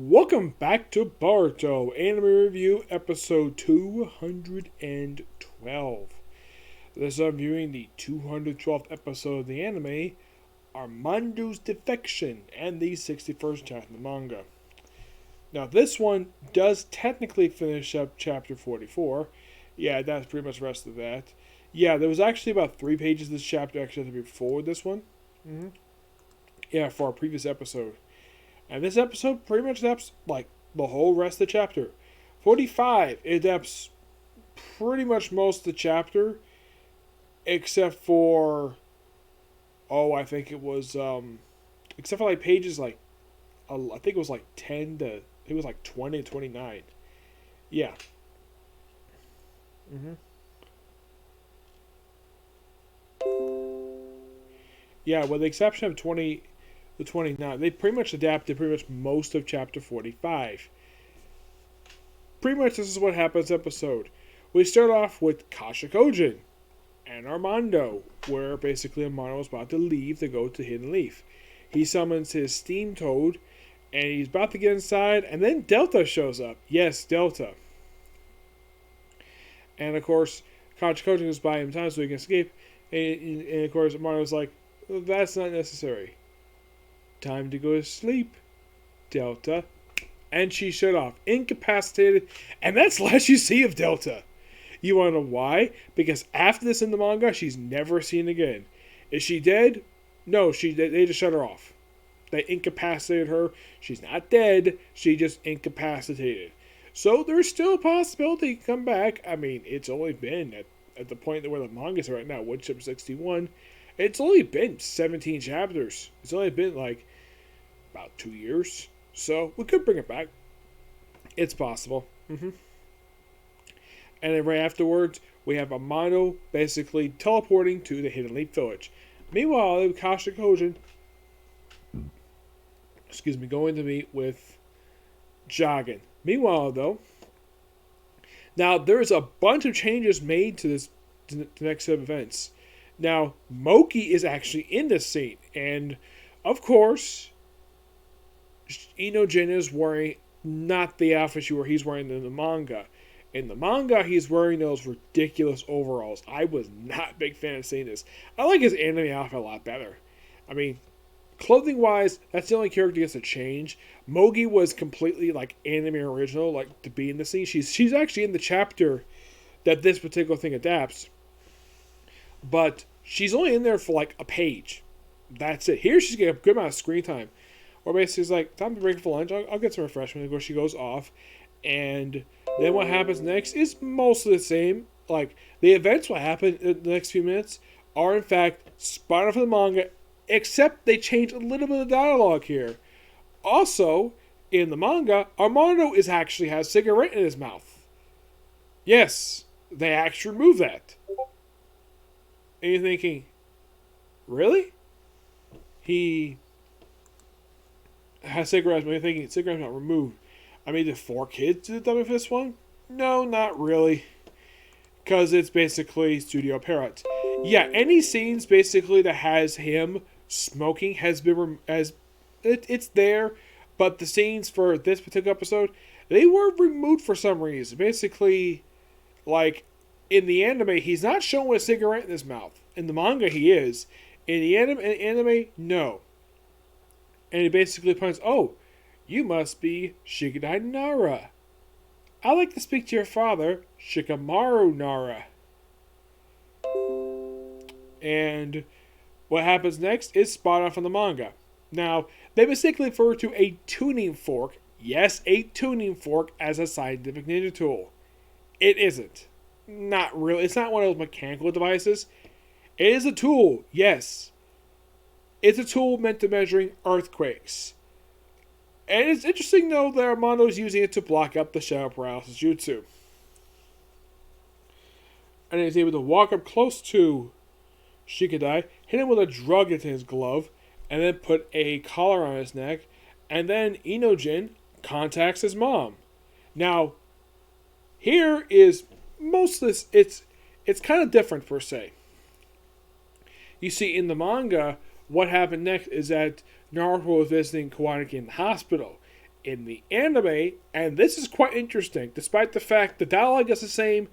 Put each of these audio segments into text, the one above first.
Welcome back to Boruto Anime Review Episode 212. This is viewing the 212th episode of the anime, Armando's Defection, and the 61st chapter of the manga. Now, this one does technically finish up chapter 44. Yeah, that's pretty much the rest of that. Yeah, there was actually about 3 pages of this chapter actually before this one. Yeah, for our previous episode. And this episode pretty much adapts like the whole rest of the chapter. 45, it adapts pretty much most of the chapter, except for, I think it was, except for like pages like, I think it was like 10 to, it was like 20 to 29. Yeah. Yeah, with the exception of 20 to 29, they pretty much adapted pretty much most of chapter 45. Pretty much this is what happens episode. We start off with Kashikojin and Armando, where basically Armando is about to leave to go to Hidden Leaf. He summons his steam toad, and he's about to get inside, and then Delta shows up. Yes, Delta. And of course, Kashikojin is buying him time so he can escape, and of course Armando's like, well, that's not necessary. Time to go to sleep, Delta. And she shut off, incapacitated, and that's the last you see of Delta. You want to know why? Because after this in the manga, she's never seen again. Is she dead? No, they just shut her off. They incapacitated her. She's not dead. She just incapacitated. So there's still a possibility to come back. I mean, it's only been at the point where the manga's right now, Wood Chip 61. It's only been 17 chapters. It's only been like about 2 years. So we could bring it back. It's possible. And then right afterwards, we have Amado basically teleporting to the Hidden Leaf Village. Meanwhile, Kashikojin, going to meet with Jagan. Meanwhile, though, now there's a bunch of changes made to the next set of events. Now, Moki is actually in this scene, and of course, Inojin is wearing not the outfit he's wearing in the manga. In the manga, he's wearing those ridiculous overalls. I was not a big fan of seeing this. I like his anime outfit a lot better. I mean, clothing-wise, that's the only character that gets a change. Mogi was completely like anime original, like to be in the scene. She's actually in the chapter that this particular thing adapts. But she's only in there for like a page. That's it. Here she's getting a good amount of screen time. Or basically it's like, time to break for lunch. I'll get some refreshment. Of course, she goes off. And then what happens next is mostly the same. Like, the events what happen in the next few minutes are in fact spot on from the manga. Except they change a little bit of dialogue here. Also, in the manga, Armando actually has a cigarette in his mouth. Yes, they actually remove that. And you're thinking, really? He has cigarettes, but you're thinking cigarettes not removed. I mean, did 4 kids do the dummy for this one? No, not really. Because it's basically Studio Parrot. Yeah, any scenes basically that has him smoking has been it's there, but the scenes for this particular episode, they were removed for some reason. Basically, like, in the anime, he's not shown with a cigarette in his mouth. In the manga, he is. In the anime, no. And he basically points, oh, you must be Shigadai Nara. I'd like to speak to your father, Shikamaru Nara. And what happens next is spot on from the manga. Now, they basically refer to a tuning fork, yes, a tuning fork, as a scientific ninja tool. It isn't. Not really. It's not one of those mechanical devices. It is a tool, yes. It's a tool meant to measuring earthquakes. And it's interesting, though, that Armando's using it to block up the shadow paralysis jutsu. And he's able to walk up close to Shikadai, hit him with a drug into his glove, and then put a collar on his neck. And then Inojin contacts his mom. Now, here is most of this, it's kind of different per se. You see, in the manga, what happened next is that Naruto was visiting Kawanaki in the hospital. In the anime, and this is quite interesting, despite the fact the dialogue is the same,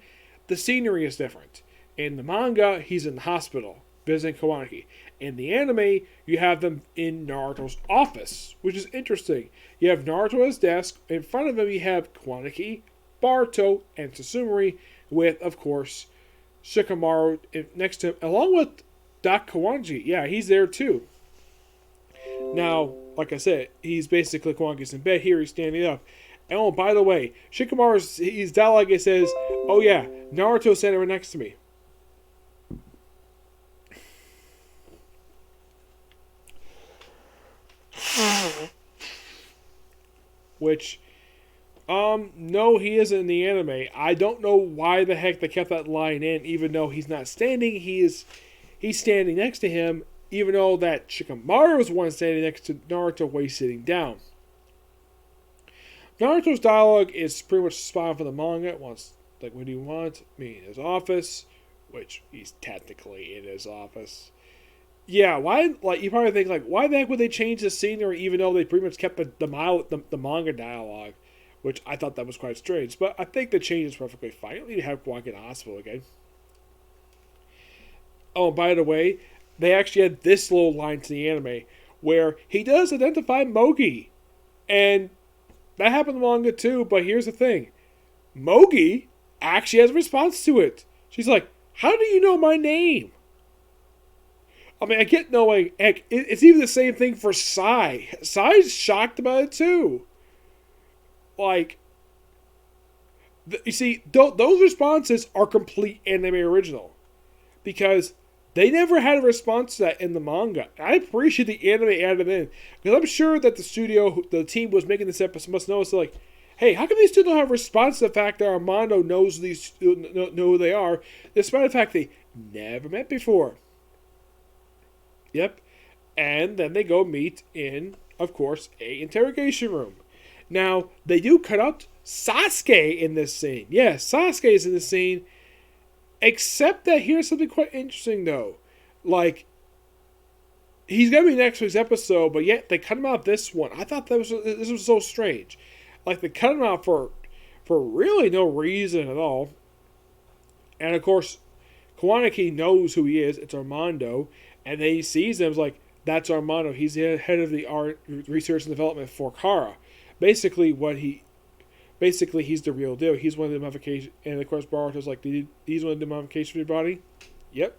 the scenery is different. In the manga, he's in the hospital visiting Kawanaki. In the anime, you have them in Naruto's office, which is interesting. You have Naruto at his desk. In front of him, you have Kawanaki, Boruto, and Tsutsumori, with, of course, Shikamaru next to him, along with Doc Kawanji. Yeah, he's there too. Now, like I said, he's basically Kawaniki's in bed. Here he's standing up. And oh, by the way, Shikamaru's his dialogue says, "Oh yeah, Naruto's standing right next to me." Which, no, he isn't in the anime. I don't know why the heck they kept that line in, even though he's not standing. He's standing next to him, even though that Shikamaru was the one standing next to Naruto while he's sitting down. Naruto's dialogue is pretty much spot on for the manga. It wants, like, what do you want? Me in his office, which he's technically in his office. Yeah, why? Like, you probably think, like, why the heck would they change the scenery even though they pretty much kept the manga dialogue, which I thought that was quite strange. But I think the change is perfectly fine. You don't need to have Kwok in the hospital again. Oh, by the way, they actually had this little line to the anime where he does identify Mogi. And that happened in the manga too, but here's the thing. Mogi actually has a response to it. She's like, "How do you know my name?" I mean, I get knowing, heck, it's even the same thing for Sai. Sai's shocked about it too. Like, you see, those responses are complete anime original. Because they never had a response to that in the manga. I appreciate the anime added in. Because I'm sure that the team was making this episode must know, it's like, hey, how come they still don't have a response to the fact that Amado know who they are, despite the fact they never met before? Yep. And then they go meet in, of course, a interrogation room. Now, they do cut out Sasuke in this scene. Yes, Sasuke is in this scene. Except that here's something quite interesting, though. Like, he's going to be next week's episode, but yet they cut him out this one. I thought this was so strange. Like, they cut him out for really no reason at all. And, of course, Kawanaki knows who he is. It's Armando. And then he sees him, like, that's Armando. He's the head of the art research and development for Kara. Basically, he's the real deal. He's one of the modifications. And, of course, Boruto's like, he's one of the modifications for your body? Yep.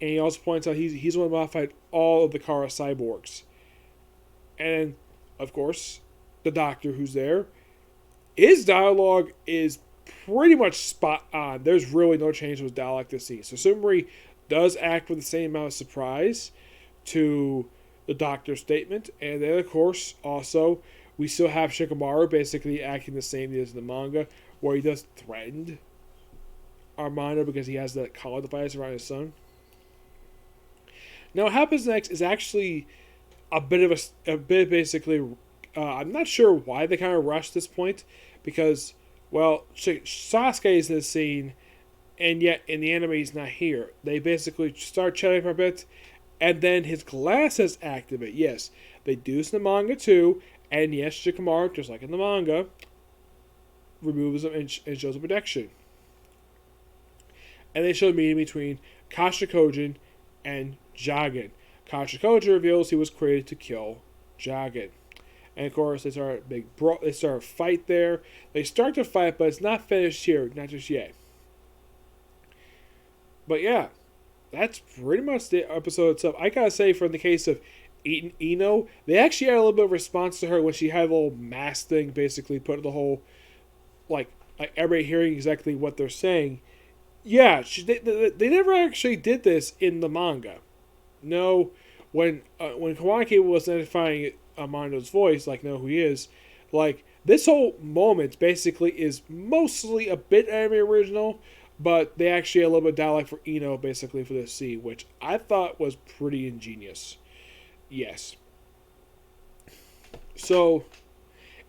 And he also points out he's one who modified all of the Kara cyborgs. And, of course, the doctor who's there, his dialogue is pretty much spot on. There's really no change to his dialogue this scene. So Sumari does act with the same amount of surprise to the doctor's statement. And then, of course, also, we still have Shikamaru basically acting the same as in the manga, where he does threaten Armando because he has that collar device around his son. Now, what happens next is actually a bit basically. I'm not sure why they kind of rushed this point, because, well, Sasuke is in this scene, and yet in the anime he's not here. They basically start chatting for a bit, and then his glasses activate. Yes, they do this in the manga too, and yes, Shikamaru, just like in the manga, removes them and shows a protection. And they show a meeting between Kasha Kojin and Jagen. Kasha Kojin reveals he was created to kill Jagen. And of course, they start a fight there. They start to fight, but it's not finished here, not just yet. But yeah, that's pretty much the episode itself. I gotta say, for the case of Ino, they actually had a little bit of response to her when she had a little mask thing, basically put the whole, like everybody hearing exactly what they're saying. Yeah, they never actually did this in the manga. No, when Kawanaki was identifying Amando's voice, like, know who he is, like, this whole moment basically is mostly a bit anime original, but they actually had a little bit of dialogue for Ino, basically, for this scene, which I thought was pretty ingenious. Yes. So,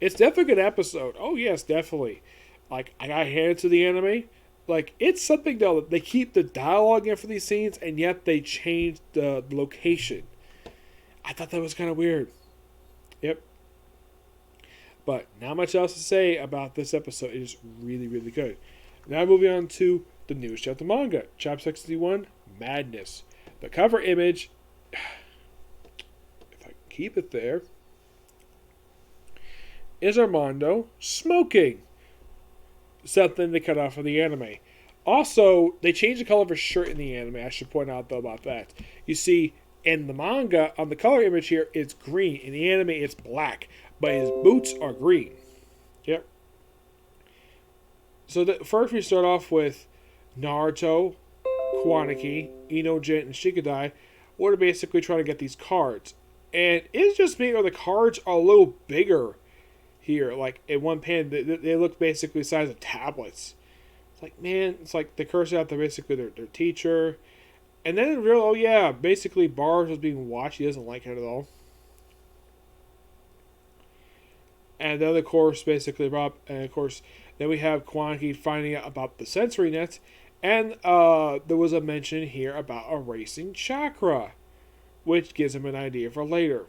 it's definitely a good episode. Oh, yes, definitely. Like, I got handed to the anime. Like, it's something, though, that they keep the dialogue in for these scenes, and yet they change the location. I thought that was kind of weird. Yep. But not much else to say about this episode. It is really, really good. Now moving on to the newest chapter manga, Chapter 61, Madness. The cover image, if I keep it there, is Armando smoking. Something they cut off of the anime. Also, they changed the color of his shirt in the anime. I should point out, though, about that. You see, in the manga, on the color image here, it's green. In the anime, it's black. But his boots are green. Yep. So first we start off with Naruto, Kwanaki, Inojin, and Shikadai. We're basically trying to get these cards. And it's just me, or the cards are a little bigger here. Like, in one pan, they look basically the size of tablets. It's like, man, it's like they curse out basically their teacher. And then in real, oh yeah, basically Bars was being watched. He doesn't like it at all. And then, of course, basically Rob, and of course, then we have Kwanaki finding out about the sensory net. And there was a mention here about erasing chakra, which gives him an idea for later.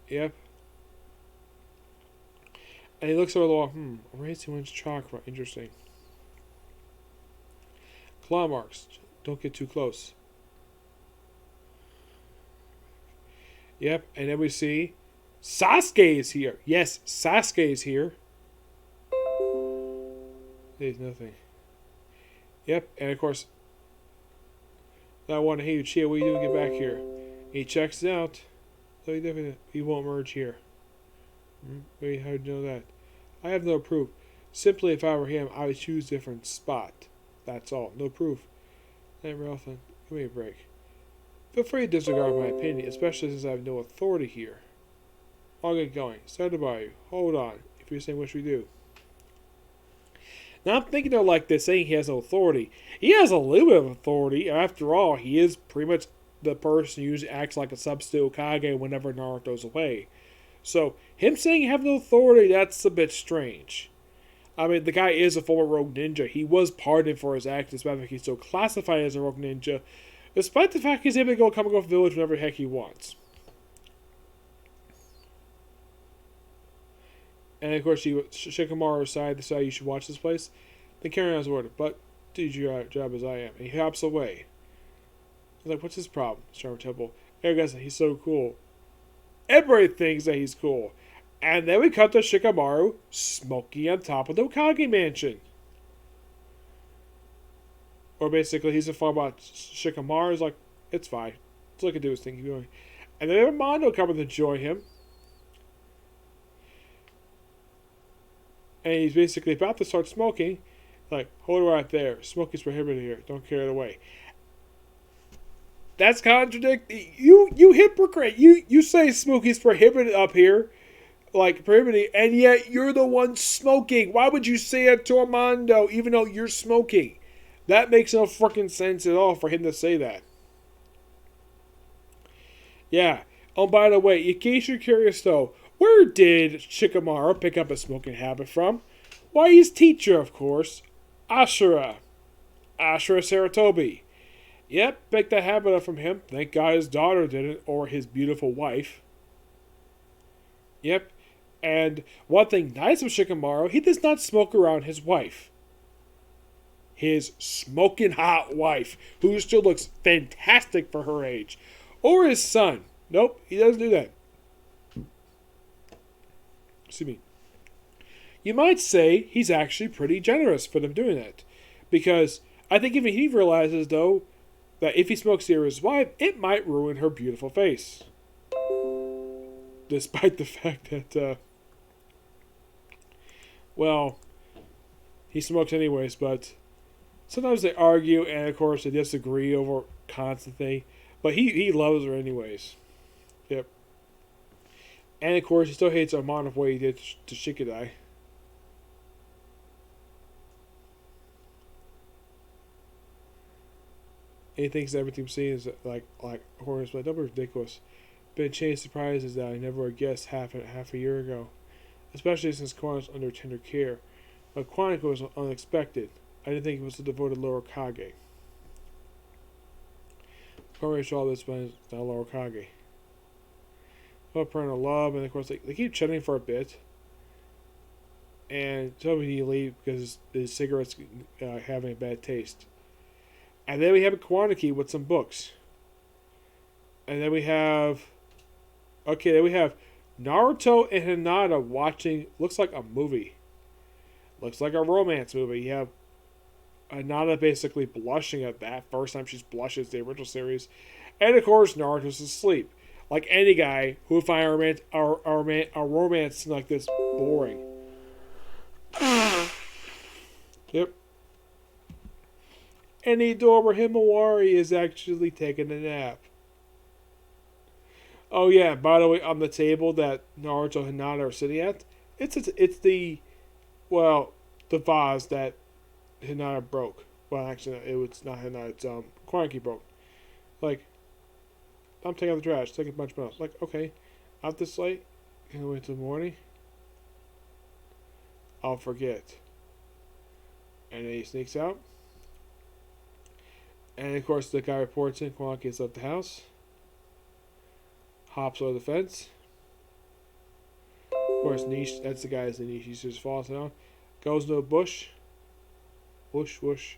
Yep. And he looks over the wall. Erasing one's chakra. Interesting. Claw marks. Don't get too close. Yep. And then we see Sasuke is here. Yes, Sasuke is here. There's nothing. Yep. And of course, I want to hey, Chia, what are you doing? Get back here. He checks it out. So he won't merge here. Wait, how do you know that? I have no proof. Simply, if I were him, I would choose a different spot. That's all. No proof. Hey, Ralph, give me a break. Feel free to disregard my opinion, especially since I have no authority here. I'll get going. Started by you. Hold on, if you're saying what we do. Now, I'm thinking though, like they're saying he has no authority. He has a little bit of authority. After all, he is pretty much the person who usually acts like a substitute Kage whenever Naruto's away. So, him saying he has no authority, that's a bit strange. I mean, the guy is a former rogue ninja. He was pardoned for his acts, despite the fact he's still classified as a rogue ninja, despite the fact he's able to go Kamikoff Village whenever the heck he wants. And of course, Shikamaru decided you should watch this place. Then carry on his order, but do your job as I am. And he hops away. He's like, what's his problem? Charm Temple. Everybody says he's so cool. Everybody thinks that he's cool. And then we cut to Shikamaru smoking on top of the Hokage mansion. Or basically, he's informed about Shikamaru's like, it's fine. Let's look at do his thing. Keep going. And then Amado coming to join him. And he's basically about to start smoking. Like, hold it right there. Smoking is prohibited here. Don't carry it away. That's contradicting. You hypocrite. You say smoking is prohibited up here. Like, prohibited. And yet, you're the one smoking. Why would you say it to Armando, even though you're smoking? That makes no freaking sense at all for him to say that. Yeah. Oh, by the way, in case you're curious, though, where did Shikamaru pick up a smoking habit from? Why, his teacher, of course. Ashura Saratobi. Yep, picked that habit up from him. Thank God his daughter didn't, or his beautiful wife. Yep. And one thing nice of Shikamaru, he does not smoke around his wife. His smoking hot wife, who still looks fantastic for her age. Or his son. Nope, he doesn't do that. Excuse me. You might say he's actually pretty generous for them doing that. Because I think even he realizes, though, that if he smokes near his wife, it might ruin her beautiful face. Despite the fact that, well, he smokes anyways, but sometimes they argue, and of course they disagree over constantly. But he loves her anyways. Yep. And of course, he still hates Amado for what he did to Shikadai. And he thinks everything we've seen is like horrors, but that was ridiculous. Been changed surprises that I never would guess half a year ago, especially since Kwan's under tender care. But Kwanako was unexpected. I didn't think it was the devoted Lower Kage. Probably saw this when it's not Lower Kage. Oh, parental love, and of course they keep chatting for a bit, and so he leave because his cigarettes having a bad taste. And then we have a Kwanaki with some books, and then we have then we have Naruto and Hinata watching. Looks like a movie. Looks like a romance movie. You have Hinata basically blushing at that first time she's blushes the original series, and of course Naruto's asleep. Like any guy who would find a romance like this boring. Yep. And Idora Himawari is actually taking a nap. Oh yeah, by the way, on the table that Naruto and Hinata are sitting at, it's the vase that Hinata broke. Well, actually, it was not Hinata. It's Kwanaki broke. Like, I'm taking out the trash. Take a bunch of else. Like, okay, out this late, can I wait till the morning? I'll forget. And then he sneaks out. And of course, the guy reports in. Kwanaki has left the house. Hops over the fence. Of course, Niche, that's the guy's the Niche. He just falls down. Goes to a bush. Whoosh, whoosh.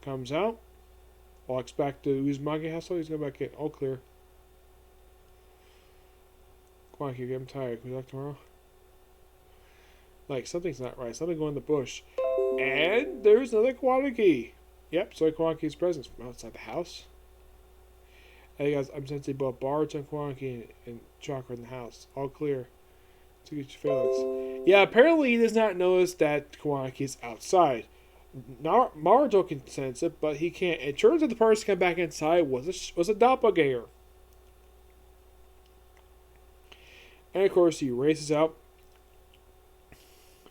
Comes out. Walks back to Uzumaki House. He's going back in. All clear. Kwanaki, I'm tired. Can we talk tomorrow? Like, something's not right. Something going in the bush. And there's another Kwanaki. Yep, so Kwanaki's presence from outside the house. Hey guys, I'm sensing both Boruto and Kwanaki and Chakra in the house. All clear. To get your feelings. Yeah, apparently he does not notice that Kwanaki is outside. Naruto can sense it, but he can't. It turns out the person come back inside was a doppelganger. And of course he races out.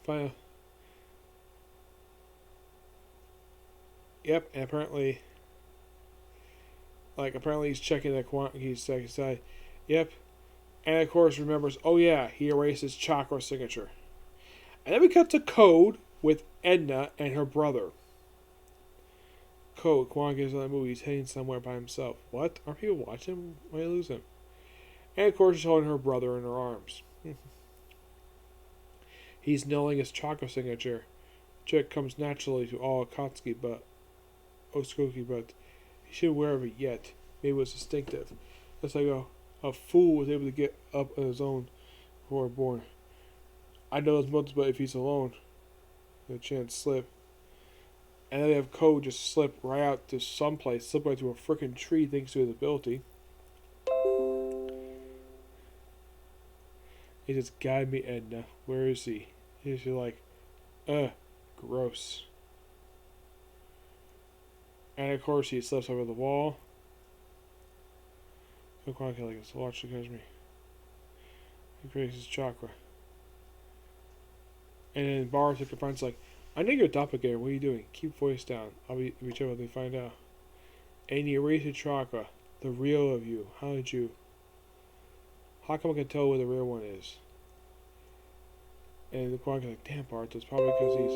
Final. Yep, and apparently he's checking the Kwanki's second side. Yep. And of course remembers, oh yeah, he erases Chakra's signature. And then we cut to Code with Edna and her brother. Code, Kwanki is on the movie, he's heading somewhere by himself. What? Aren't people watching? Why do you lose him? And of course she's holding her brother in her arms. He's nailing his Chakra signature. Check comes naturally to all Akatsuki, but he shouldn't wear of it yet. Maybe it was instinctive. That's like a fool was able to get up on his own before born. I know those motives, but if he's alone, the chance slip. And then they have Code just slip right out to someplace, slip right to a freaking tree thanks to his ability. He just guide me, Edna. Where is he? He's like, gross. And of course he slips over the wall. So Kwanaki like this. Watch the me. He creates his chakra. And then Boruto confronts like, I know you're a doppelganger. What are you doing? Keep voice down. I'll be sure when they find out. And you erase your chakra. The real of you. How come I can tell where the real one is? And the Kwanaki like, damn Boruto, it's probably because he's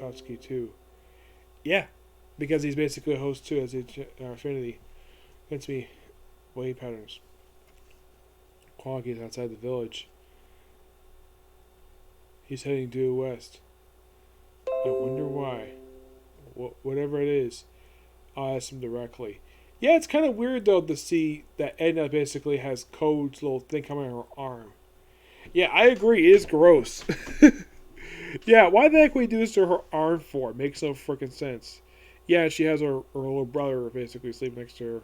Akatsuki too. Yeah. Because he's basically a host too, as our affinity against me wave patterns. Kwanaki is outside the village. He's heading due west. I wonder why. Whatever it is, I'll ask him directly. Yeah, it's kind of weird though to see that Edna basically has Code's little thing coming on her arm. Yeah, I agree. It is gross. Yeah, why the heck would we do this to her arm for? It makes no freaking sense. Yeah, she has her little brother basically sleeping next to her.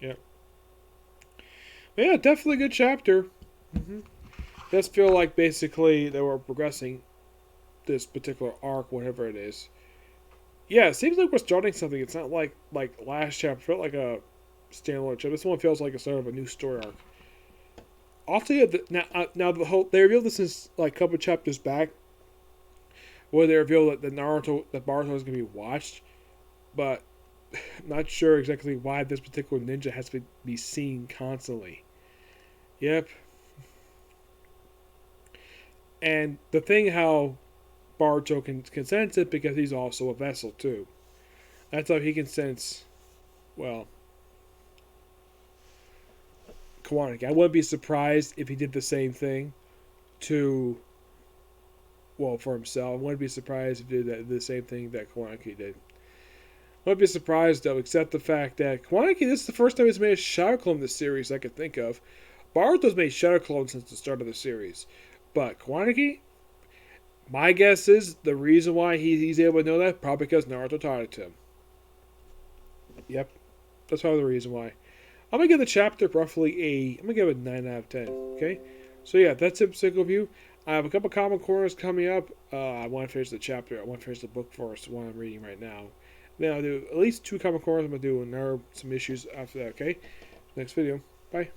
Yep. But yeah, definitely a good chapter. Does feel like basically they were progressing this particular arc, whatever it is. Yeah, it seems like we're starting something. It's not like last chapter. It felt like a standalone chapter. This one feels like a sort of a new story arc. I'll tell you now they revealed this is like a couple chapters back, where they revealed that Boruto is going to be watched, but I'm not sure exactly why this particular ninja has to be seen constantly. Yep. And the thing how Boruto can sense it because he's also a vessel too. That's how he can sense, well, Kawanaki. I wouldn't be surprised if he did the same thing to, well, for himself. I wouldn't be surprised if he did the same thing that Kawanaki did. I wouldn't be surprised, though, except the fact that Kawanaki, this is the first time he's made a shadow clone in the series I could think of. Boruto's made shadow clones since the start of the series. But Kawanaki, my guess is the reason why he's able to know that, probably because Naruto taught it to him. Yep, that's probably the reason why. I'm going to give the chapter roughly I'm going to give it a 9 out of 10, okay? So yeah, that's it, single view. I have a couple comic corners coming up. I want to finish the chapter. I want to finish the book first, the one I'm reading right now. Then I'll do at least 2 comic corners. I'm going to do some issues after that, okay? Next video. Bye.